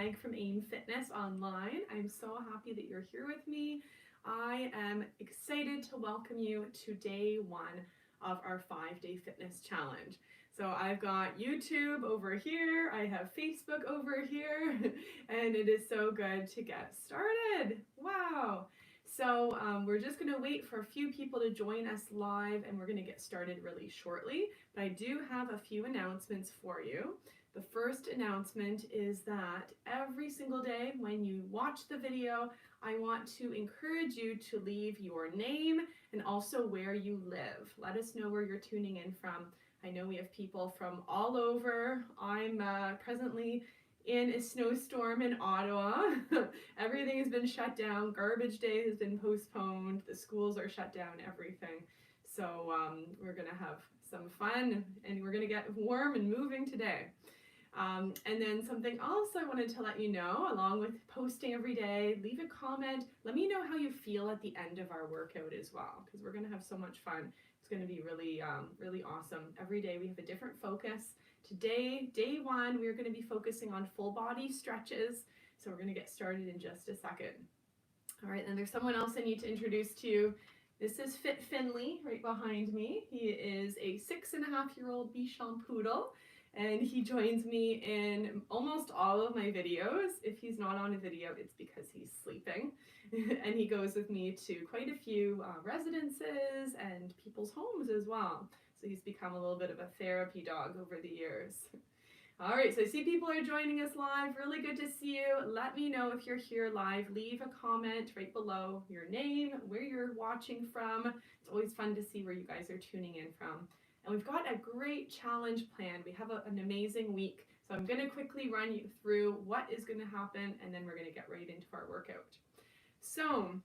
Meg from AIM Fitness Online. I'm so happy that you're here with me. I am excited to welcome you to day one of our 5-day fitness challenge. So I've got YouTube over here, I have Facebook over here, and it is so good to get started. Wow. So we're just going to wait for a few people to join us live, and we're going to get started really shortly. But I do have a few announcements for you. The first announcement is that every single day when you watch the video, I want to encourage you to leave your name and also where you live. Let us know where you're tuning in from. I know we have people from all over. I'm presently in a snowstorm in Ottawa. Everything has been shut down. Garbage day has been postponed. The schools are shut down, everything. So we're going to have some fun and we're going to get warm and moving today. And then something else I wanted to let you know, along with posting every day, leave a comment. Let me know how you feel at the end of our workout as well, because we're going to have so much fun. It's going to be really, really awesome. Every day we have a different focus. Today, day one, we're going to be focusing on full body stretches. So we're going to get started in just a second. All right, and there's someone else I need to introduce to you. This is Fit Finley right behind me. He is a 6.5-year-old Bichon Poodle. And he joins me in almost all of my videos. If he's not on a video, it's because he's sleeping. And he goes with me to quite a few residences and people's homes as well. So he's become a little bit of a therapy dog over the years. All right, so I see people are joining us live. Really good to see you. Let me know if you're here live. Leave a comment right below your name, where you're watching from. It's always fun to see where you guys are tuning in from. And we've got a great challenge planned. We have an amazing week. So I'm going to quickly run you through what is going to happen, and then we're going to get right into our workout. So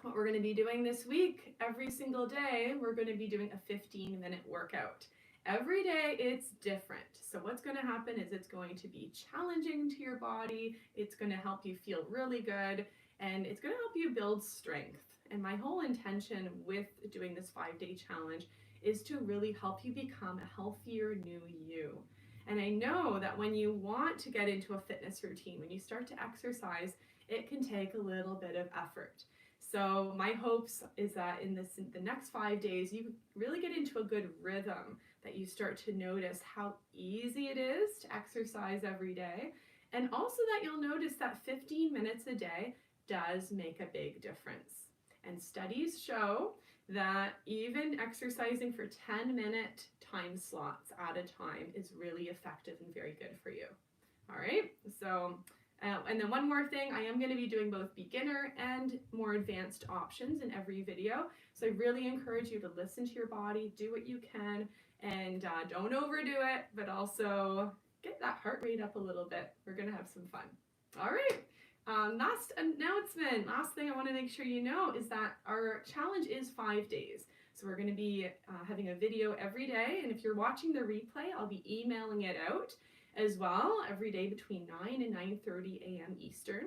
what we're going to be doing this week, every single day, we're going to be doing a 15-minute workout. Every day it's different. So what's going to happen is it's going to be challenging to your body. It's going to help you feel really good, and it's going to help you build strength. And my whole intention with doing this 5-day challenge is to really help you become a healthier new you. And I know that when you want to get into a fitness routine, when you start to exercise, it can take a little bit of effort. So my hopes is that in the next 5 days, you really get into a good rhythm, that you start to notice how easy it is to exercise every day. And also that you'll notice that 15 minutes a day does make a big difference. And studies show that even exercising for 10-minute time slots at a time is really effective and very good for you. All right, so, and then one more thing, I am going to be doing both beginner and more advanced options in every video. So I really encourage you to listen to your body, do what you can, and don't overdo it, but also get that heart rate up a little bit. We're going to have some fun. All right. Last announcement, last thing I want to make sure you know is that our challenge is 5 days. So we're going to be having a video every day, and if you're watching the replay, I'll be emailing it out as well every day between 9 and 9:30 a.m. Eastern.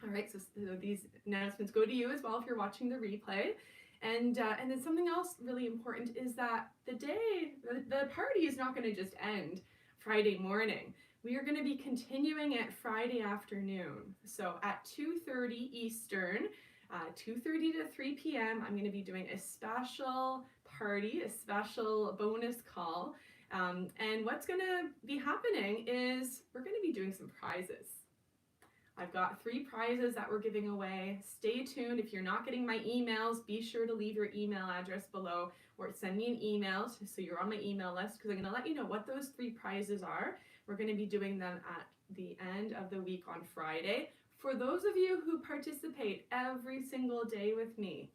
All right, so these announcements go to you as well if you're watching the replay. And then something else really important is that the party is not going to just end Friday morning. We are going to be continuing it Friday afternoon. So at 2:30 Eastern, 2:30 to 3 p.m., I'm going to be doing a special party, a special bonus call. And what's going to be happening is we're going to be doing some prizes. I've got 3 prizes that we're giving away. Stay tuned. If you're not getting my emails, be sure to leave your email address below or send me an email so you're on my email list, because I'm going to let you know what those 3 prizes are. We're going to be doing them at the end of the week on Friday for those of you who participate every single day with me.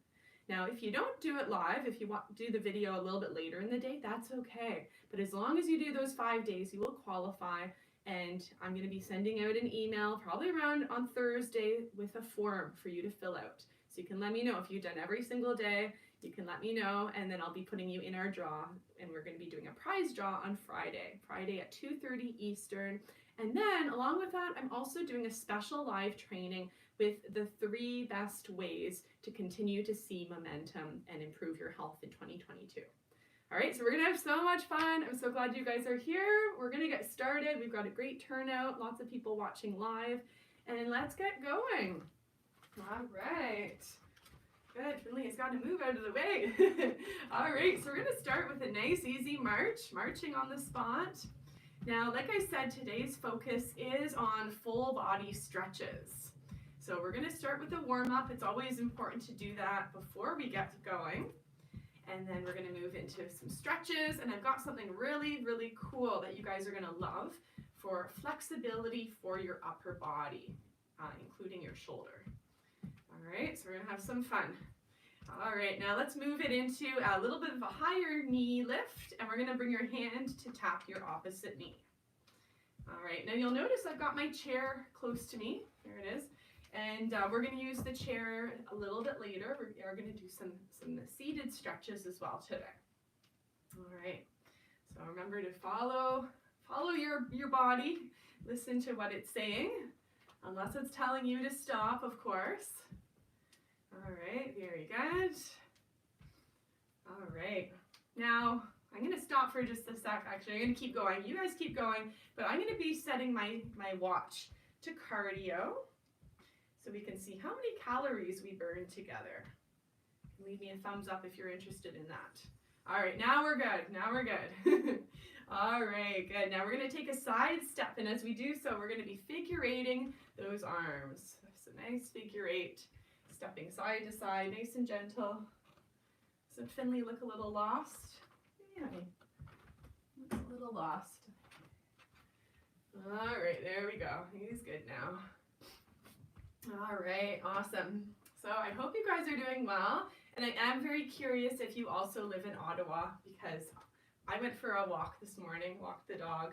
Now, if you don't do it live, if you want to do the video a little bit later in the day, that's okay. But as long as you do those 5 days, you will qualify. And I'm going to be sending out an email probably around on Thursday with a form for you to fill out. So you can let me know if you've done every single day. You can let me know, and then I'll be putting you in our draw, and we're going to be doing a prize draw on Friday at 2:30 Eastern. And then along with that, I'm also doing a special live training with the 3 best ways to continue to see momentum and improve your health in 2022. All right, so we're gonna have so much fun. I'm so glad you guys are here. We're gonna get started. We've got a great turnout, lots of people watching live, and let's get going. All right. Good, Finley has got to move out of the way. All right, so we're gonna start with a nice easy marching on the spot. Now, like I said, today's focus is on full body stretches. So we're gonna start with a warm up. It's always important to do that before we get going. And then we're gonna move into some stretches, and I've got something really, really cool that you guys are gonna love for flexibility for your upper body, including your shoulder. All right, so we're gonna have some fun. All right, now let's move it into a little bit of a higher knee lift, and we're gonna bring your hand to tap your opposite knee. All right, now you'll notice I've got my chair close to me. There it is. And we're going to use the chair a little bit later. We are going to do some seated stretches as well today. All right, so remember to follow your body. Listen to what it's saying, unless it's telling you to stop, of course. All right, very good. All right, now I'm going to stop for just a sec. Actually, I'm going to keep going. You guys keep going, but I'm going to be setting my watch to cardio, so we can see how many calories we burn together. Leave me a thumbs up if you're interested in that. All right, now we're good. Now we're good. All right, good. Now we're going to take a side step, and as we do so, we're going to be figure eighting those arms. So nice figure eight, stepping side to side, nice and gentle. Doesn't Finley look a little lost? Yeah, looks a little lost. All right, there we go. He's good now. All right, awesome. So I hope you guys are doing well, and I am very curious if you also live in Ottawa, because I went for a walk this morning, walked the dog.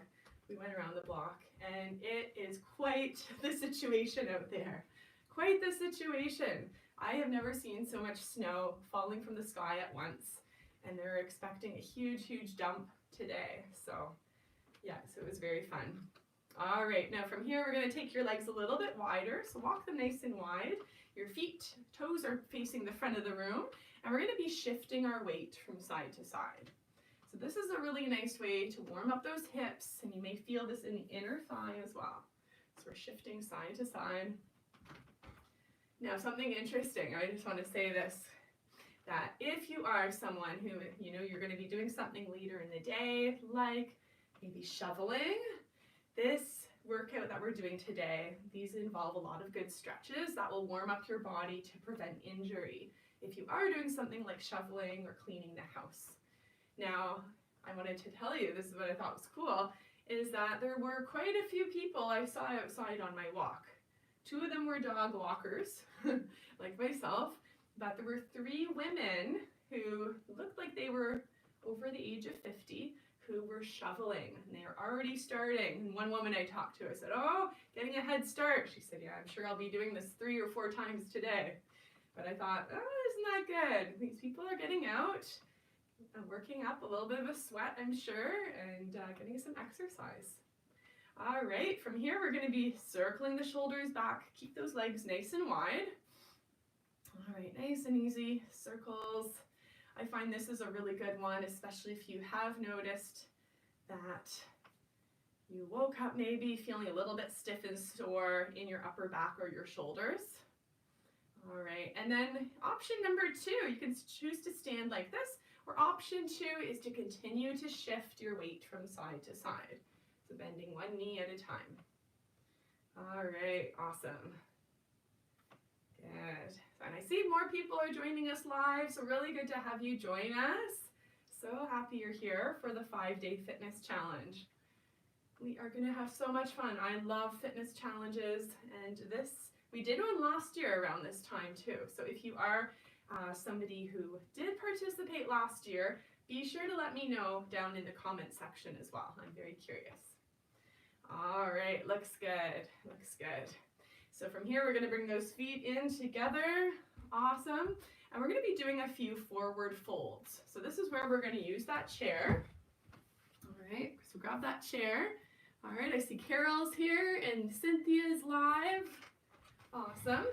We went around the block, and it is quite the situation out there. Quite the situation. I have never seen so much snow falling from the sky at once, and they're expecting a huge, huge dump today. So yeah, so it was very fun. All right, now from here, we're gonna take your legs a little bit wider. So walk them nice and wide. Your feet, toes are facing the front of the room, and we're gonna be shifting our weight from side to side. So this is a really nice way to warm up those hips, and you may feel this in the inner thigh as well. So we're shifting side to side. Now something interesting, I just wanna say this, that if you are someone who, you know, you're gonna be doing something later in the day, like maybe shoveling, this workout that we're doing today, these involve a lot of good stretches that will warm up your body to prevent injury if you are doing something like shoveling or cleaning the house. Now, I wanted to tell you, this is what I thought was cool, is that there were quite a few people I saw outside on my walk. 2 of them were dog walkers, like myself, but there were 3 women who looked like they were over the age of 50, who were shoveling, and they were already starting. And one woman I talked to, I said, "Oh, getting a head start." She said, "Yeah, I'm sure I'll be doing this 3 or 4 times today." But I thought, oh, isn't that good? These people are getting out, working up a little bit of a sweat, I'm sure, and getting some exercise. All right, from here, we're gonna be circling the shoulders back. Keep those legs nice and wide. All right, nice and easy, circles. I find this is a really good one, especially if you have noticed that you woke up maybe feeling a little bit stiff and sore in your upper back or your shoulders. All right, and then option number 2, you can choose to stand like this, or option 2 is to continue to shift your weight from side to side. So bending one knee at a time. All right, awesome. Good. And I see more people are joining us live, so really good to have you join us. So happy you're here for the 5-day fitness challenge. We are gonna have so much fun. I love fitness challenges, and we did one last year around this time too. So if you are somebody who did participate last year, be sure to let me know down in the comment section as well. I'm very curious. All right, looks good, looks good. So from here, we're gonna bring those feet in together. Awesome. And we're gonna be doing a few forward folds. So this is where we're gonna use that chair. All right, so grab that chair. All right, I see Carol's here and Cynthia's live. Awesome.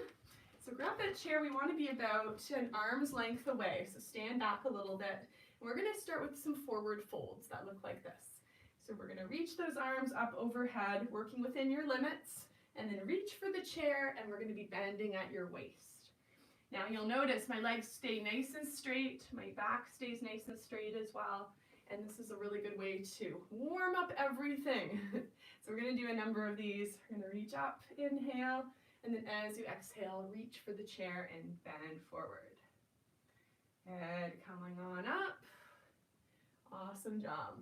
So grab that chair. We wanna be about an arm's length away. So stand back a little bit. We're going to start with some forward folds that look like this. So we're going to reach those arms up overhead, working within your limits, and then reach for the chair, and we're going to be bending at your waist. Now you'll notice my legs stay nice and straight, my back stays nice and straight as well, and this is a really good way to warm up everything. So we're going to do a number of these. We're going to reach up, inhale, and then as you exhale, reach for the chair and bend forward. Head coming on up. Awesome job.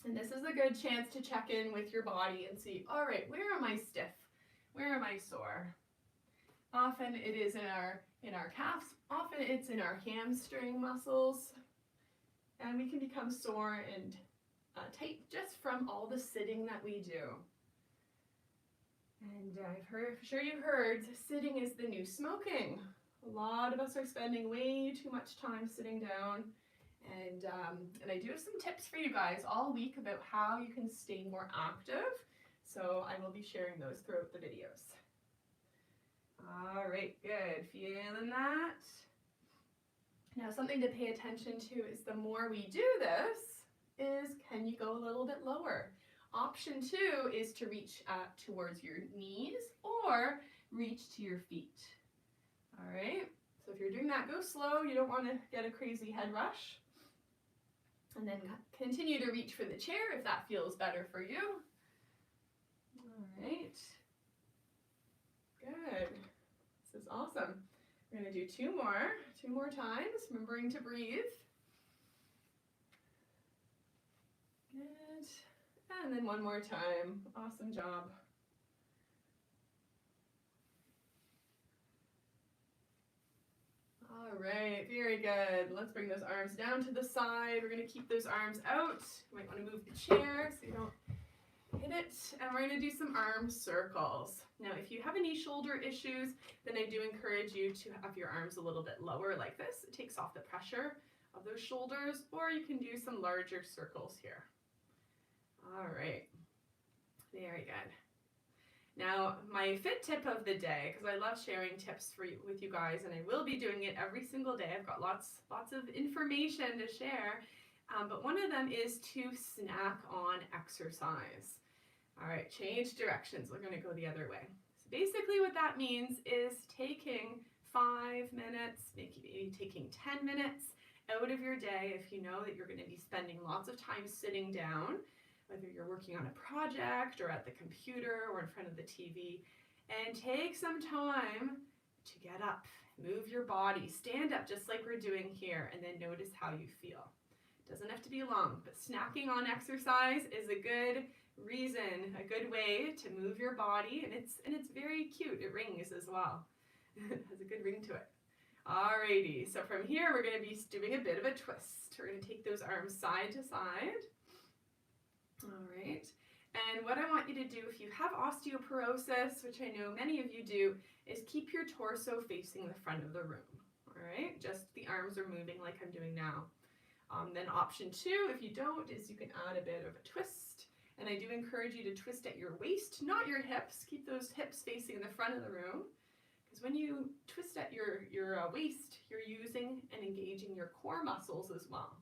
And this is a good chance to check in with your body and see, all right, where am I stiff? Where am I sore? Often it is in our calves, often it's in our hamstring muscles, and we can become sore and tight just from all the sitting that we do. And I'm sure you've heard, sitting is the new smoking. A lot of us are spending way too much time sitting down. And I do have some tips for you guys all week about how you can stay more active. So I will be sharing those throughout the videos. All right, good. Feeling that? Now something to pay attention to is the more we do this, is can you go a little bit lower? Option 2 is to reach towards your knees or reach to your feet. All right, so if you're doing that, go slow. You don't want to get a crazy head rush. And then continue to reach for the chair if that feels better for you. All right. Good. This is awesome. We're going to do two more times, remembering to breathe. Good. And then one more time. Awesome job. All right, very good. Let's bring those arms down to the side. We're going to keep those arms out. You might want to move the chair so you don't hit it. And we're going to do some arm circles. Now, if you have any shoulder issues, then I do encourage you to have your arms a little bit lower like this. It takes off the pressure of those shoulders, or you can do some larger circles here. All right, very good. Now, my fit tip of the day, because I love sharing tips with you guys, and I will be doing it every single day. I've got lots of information to share, but one of them is to snack on exercise. All right, change directions. We're going to go the other way. So basically what that means is taking 5 minutes, maybe taking 10 minutes out of your day if you know that you're going to be spending lots of time sitting down, whether you're working on a project or at the computer or in front of the TV, and take some time to get up, move your body, stand up just like we're doing here, and then notice how you feel. It doesn't have to be long, but snacking on exercise is a good reason, a good way to move your body, and it's very cute. It rings as well. It has a good ring to it. Alrighty, so from here we're going to be doing a bit of a twist. We're going to take those arms side to side. All right, and what I want you to do if you have osteoporosis, which I know many of you do, is keep your torso facing the front of the room. All right, just the arms are moving like I'm doing now. Then option 2, if you don't, is you can add a bit of a twist. And I do encourage you to twist at your waist, not your hips. Keep those hips facing the front of the room. Because when you twist at your waist, you're using and engaging your core muscles as well.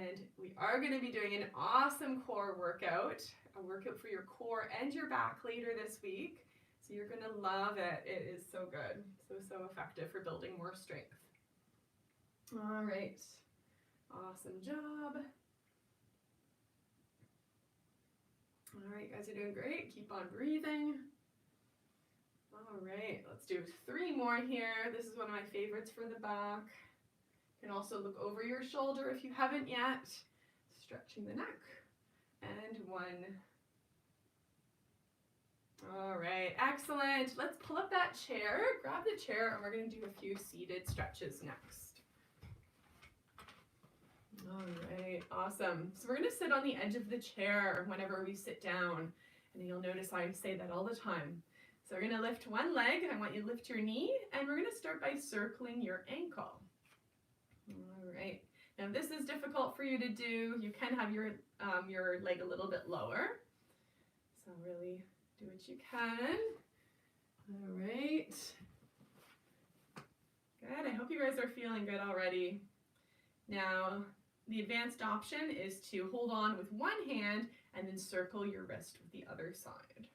And we are going to be doing an awesome core workout, a workout for your core and your back later this week. So you're going to love it. It is so good, so effective for building more strength. All right, awesome job. All right, guys are doing great. Keep on breathing. All right, let's do 3 more here. This is one of my favorites for the back. You can also look over your shoulder if you haven't yet. Stretching the neck. And 1. All right, excellent. Let's pull up that chair. Grab the chair, and we're going to do a few seated stretches next. All right, awesome. So we're going to sit on the edge of the chair whenever we sit down. And you'll notice I say that all the time. So we're going to lift one leg, and I want you to lift your knee, and we're going to start by circling your ankle. All right. Now, if this is difficult for you to do, you can have your leg a little bit lower. So really do what you can. All right. Good. I hope you guys are feeling good already. Now, the advanced option is to hold on with one hand and then circle your wrist with the other side.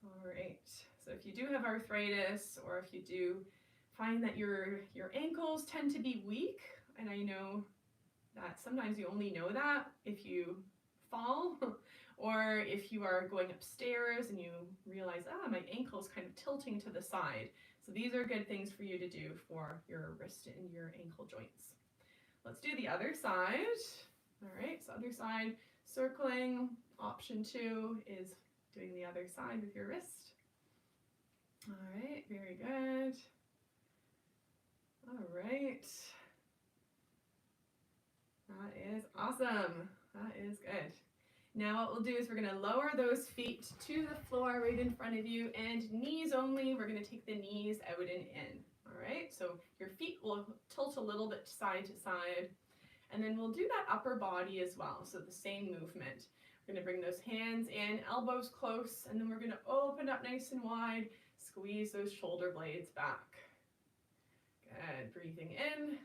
All right, so if you do have arthritis, or if you do find that your ankles tend to be weak, and I know that sometimes you only know that if you fall, or if you are going upstairs and you realize, my ankle's kind of tilting to the side. So these are good things for you to do for your wrist and your ankle joints. Let's do the other side. All right, so other side, circling. Option 2 is doing the other side with your wrist. All right, very good. All right. That is awesome. That is good. Now what we'll do is we're going to lower those feet to the floor right in front of you, and knees only. We're going to take the knees out and in. All right, so your feet will tilt a little bit side to side, and then we'll do that upper body as well, so the same movement. We're going to bring those hands in, elbows close, and then we're going to open up nice and wide, squeeze those shoulder blades back. Good, breathing in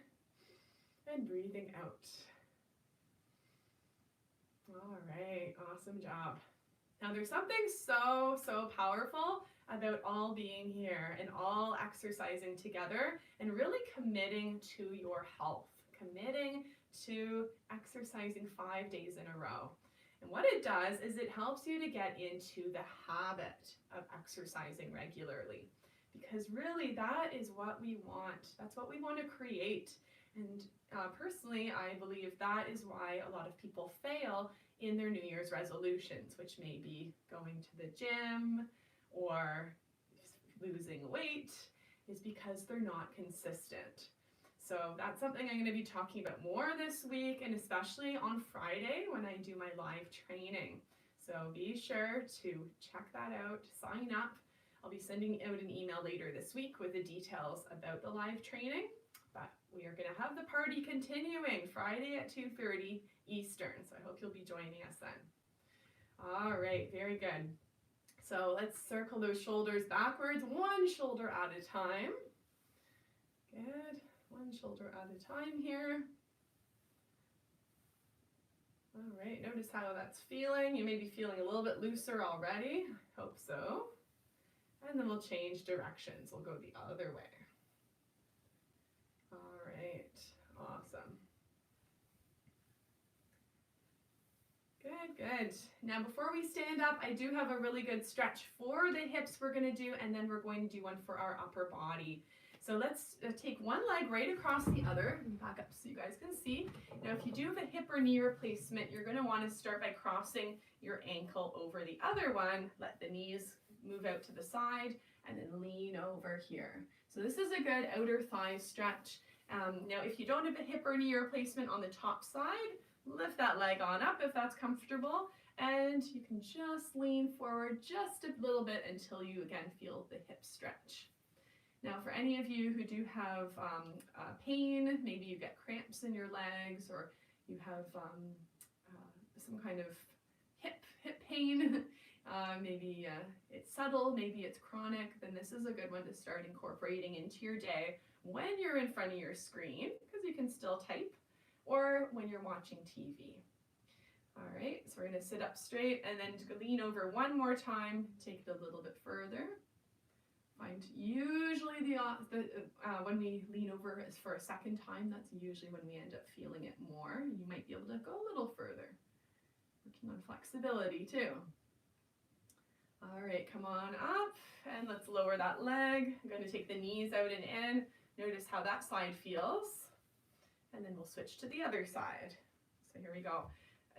and breathing out. All right, awesome job. Now there's something so powerful about all being here and all exercising together and really committing to your health, committing to exercising 5 days in a row. And what it does is it helps you to get into the habit of exercising regularly, because really that is what we want. That's what we want to create. And personally, I believe that is why a lot of people fail in their New Year's resolutions, which may be going to the gym or losing weight, is because they're not consistent. So that's something I'm going to be talking about more this week, and especially on Friday when I do my live training. So be sure to check that out, sign up. I'll be sending out an email later this week with the details about the live training. But we are going to have the party continuing Friday at 2:30 Eastern. So I hope you'll be joining us then. All right, very good. So let's circle those shoulders backwards, one shoulder at a time. Good, one shoulder at a time here. All right, notice how that's feeling. You may be feeling a little bit looser already. Hope so. And then we'll change directions. We'll go the other way. All right, awesome. Good. Now before we stand up, I do have a really good stretch for the hips we're going to do, and then we're going to do one for our upper body. So let's take one leg right across the other, and back up so you guys can see. Now if you do have a hip or knee replacement, you're going to want to start by crossing your ankle over the other one. Let the knees move out to the side, and then lean over here. So this is a good outer thigh stretch. Now if you don't have a hip or knee replacement on the top side, lift that leg on up if that's comfortable, and you can just lean forward just a little bit until you again feel the hip stretch. Now for any of you who do have pain, maybe you get cramps in your legs, or you have some kind of hip pain, maybe it's subtle, maybe it's chronic, then this is a good one to start incorporating into your day when you're in front of your screen, because you can still type, or when you're watching TV. All right, so we're going to sit up straight and then lean over one more time, take it a little bit further. Find usually when we lean over is for a second time, that's usually when we end up feeling it more. You might be able to go a little further. Working on flexibility too. All right, come on up and let's lower that leg. I'm going to take the knees out and in. Notice how that side feels. And then we'll switch to the other side. So here we go.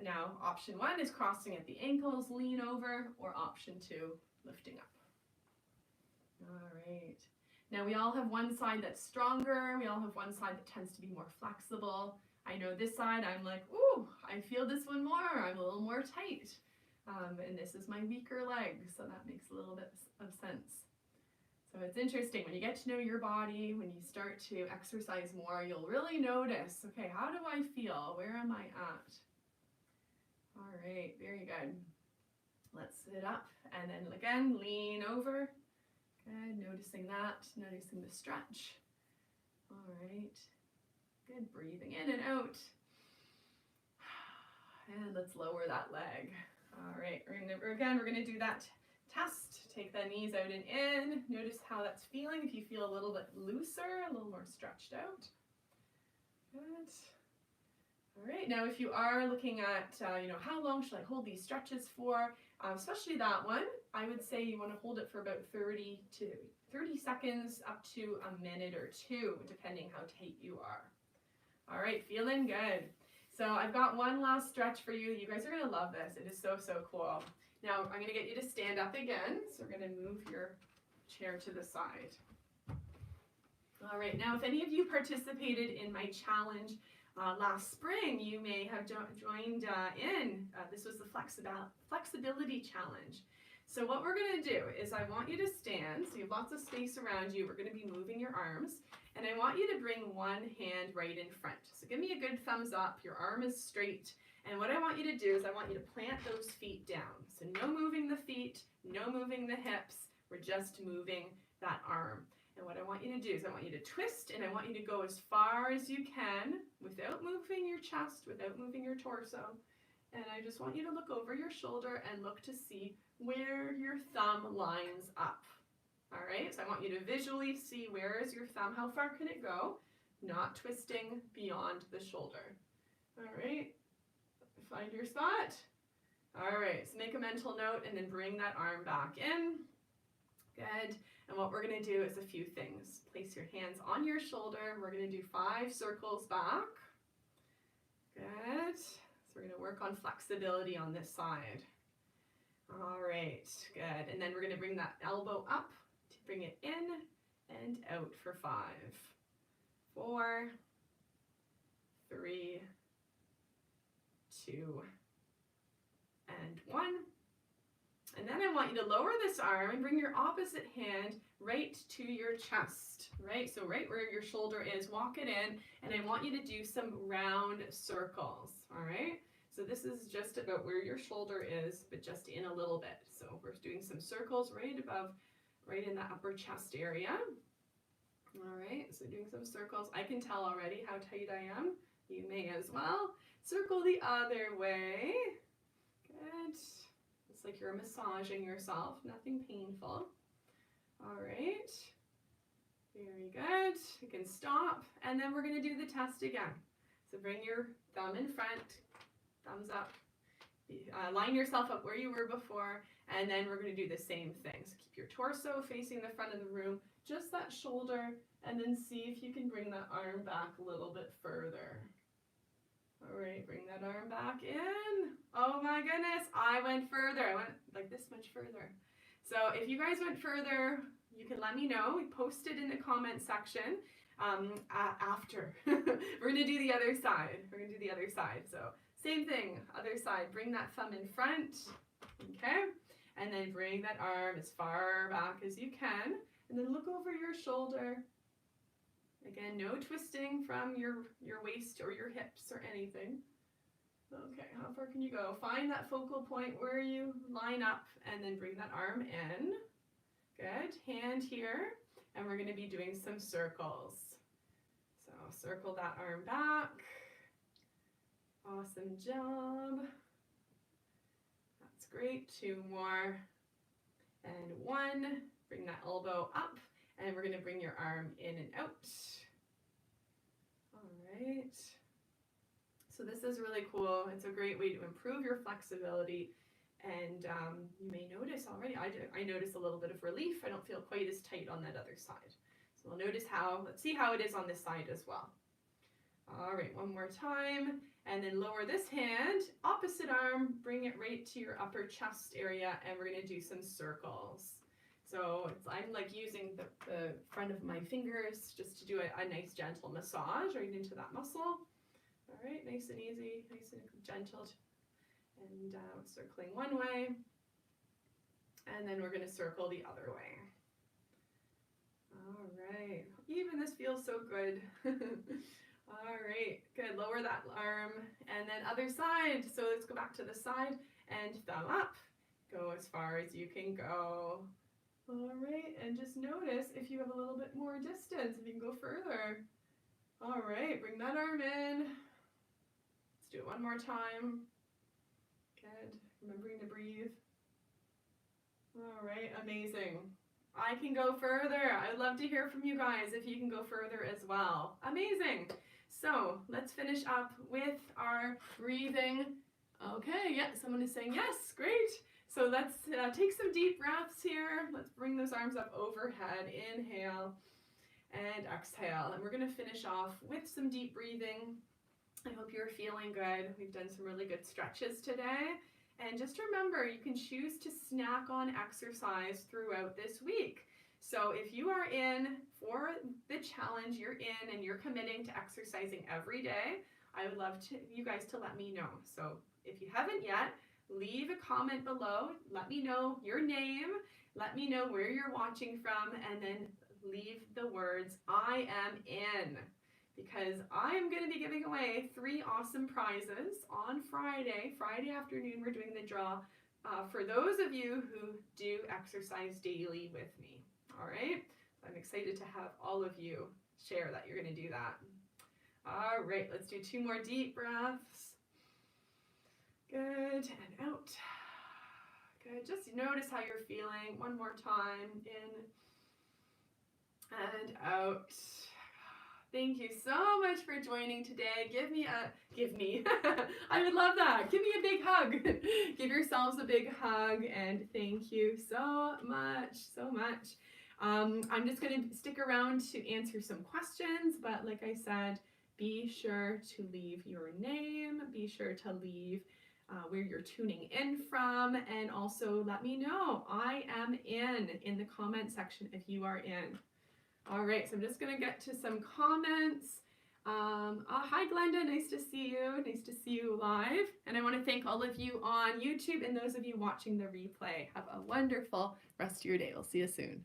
Now, option 1 is crossing at the ankles, lean over, or option 2, lifting up. All right. Now we all have one side that's stronger. We all have one side that tends to be more flexible. I know this side, I'm like, ooh, I feel this one more. I'm a little more tight. And this is my weaker leg, so that makes a little bit of sense. So it's interesting, when you get to know your body, when you start to exercise more, you'll really notice, okay, how do I feel? Where am I at? All right, very good. Let's sit up and then again, lean over. Good, noticing that, noticing the stretch. All right. Good, breathing in and out. And let's lower that leg. All right, we're gonna do that test. Take the knees out and in. Notice how that's feeling. If you feel a little bit looser, a little more stretched out. Good. All right, now if you are looking at, how long should I hold these stretches for, especially that one, I would say you want to hold it for about 30 seconds up to a minute or two, depending how tight you are. All right, feeling good. So I've got one last stretch for you. You guys are gonna love this. It is so, so cool. Now I'm gonna get you to stand up again. So we're gonna move your chair to the side. All right, now if any of you participated in my challenge last spring, you may have joined in. This was the flexibility challenge. So what we're gonna do is I want you to stand, so you have lots of space around you. We're gonna be moving your arms, and I want you to bring one hand right in front. So give me a good thumbs up, your arm is straight, and what I want you to do is I want you to plant those feet down. So no moving the feet, no moving the hips, we're just moving that arm. And what I want you to do is I want you to twist, and I want you to go as far as you can without moving your chest, without moving your torso. And I just want you to look over your shoulder and look to see where your thumb lines up. All right, so I want you to visually see where is your thumb, how far can it go, not twisting beyond the shoulder. All right, find your spot. All right, so make a mental note and then bring that arm back in. Good. And what we're going to do is a few things. Place your hands on your shoulder. We're going to do 5 circles back. Good. So we're going to work on flexibility on this side. All right, good. And then we're going to bring that elbow up to bring it in and out for 5, 4, 3, 2, and 1. And then I want you to lower this arm and bring your opposite hand right to your chest, right? So right where your shoulder is, walk it in, and I want you to do some round circles, all right? So this is just about where your shoulder is, but just in a little bit. So we're doing some circles right above, right in the upper chest area. All right, so doing some circles. I can tell already how tight I am. You may as well. Circle the other way. Good. It's like you're massaging yourself, nothing painful. All right, very good. You can stop, and then we're gonna do the test again. So bring your thumb in front, thumbs up, line yourself up where you were before, and then we're gonna do the same thing. So keep your torso facing the front of the room, just that shoulder, and then see if you can bring that arm back a little bit further. All right, bring that arm back in. Oh my goodness, I went further. I went like this much further. So if you guys went further, you can let me know. Post it in the comment section after. We're gonna do the other side. We're gonna do the other side. So same thing, other side. Bring that thumb in front, okay? And then bring that arm as far back as you can. And then look over your shoulder. Again, no twisting from your waist or your hips or anything. Okay, how far can you go? Find that focal point where you line up and then bring that arm in. Good, hand here, and we're gonna be doing some circles. So circle that arm back. Awesome job. That's great, 2 more. And 1, bring that elbow up. And we're gonna bring your arm in and out. All right. So this is really cool. It's a great way to improve your flexibility. And you may notice already, I notice a little bit of relief. I don't feel quite as tight on that other side. So we'll notice let's see how it is on this side as well. All right, one more time. And then lower this hand, opposite arm, bring it right to your upper chest area, and we're gonna do some circles. So I'm like using the front of my fingers just to do a nice gentle massage right into that muscle. All right, nice and easy, nice and gentle. And circling one way. And then we're gonna circle the other way. All right, even this feels so good. All right, good, lower that arm. And then other side, so let's go back to the side and thumb up. Go as far as you can go. All right, and just notice if you have a little bit more distance, if you can go further. All right, bring that arm in. Let's do it one more time. Good. Remembering to breathe. All right, amazing. I can go further. I'd love to hear from you guys if you can go further as well. Amazing. So let's finish up with our breathing. Okay, yeah, someone is saying yes, great. So let's take some deep breaths here. Let's bring those arms up overhead. Inhale and exhale. And we're gonna finish off with some deep breathing. I hope you're feeling good. We've done some really good stretches today. And just remember, you can choose to snack on exercise throughout this week. So if you are in for the challenge, you're in and you're committing to exercising every day, I would love you guys to let me know. So if you haven't yet, leave a comment below. Let me know your name. Let me know where you're watching from, and then leave the words, I am in. Because I'm going to be giving away 3 awesome prizes on Friday afternoon. We're doing the draw for those of you who do exercise daily with me. All right, so I'm excited to have all of you share that you're going to do that. All right, let's do 2 more deep breaths. Good, and out. Good, just notice how you're feeling. One more time, in and out. Thank you so much for joining today. Give me, I would love that. Give me a big hug. Give yourselves a big hug, and thank you so much, so much. I'm just going to stick around to answer some questions, but like I said, be sure to leave your name, be sure to leave where you're tuning in from, and also let me know I am in the comment section if you are in. All right, so I'm just gonna get to some comments. Hi Glenda, nice to see you. Nice to see you live. And I wanna thank all of you on YouTube and those of you watching the replay. Have a wonderful rest of your day. We'll see you soon.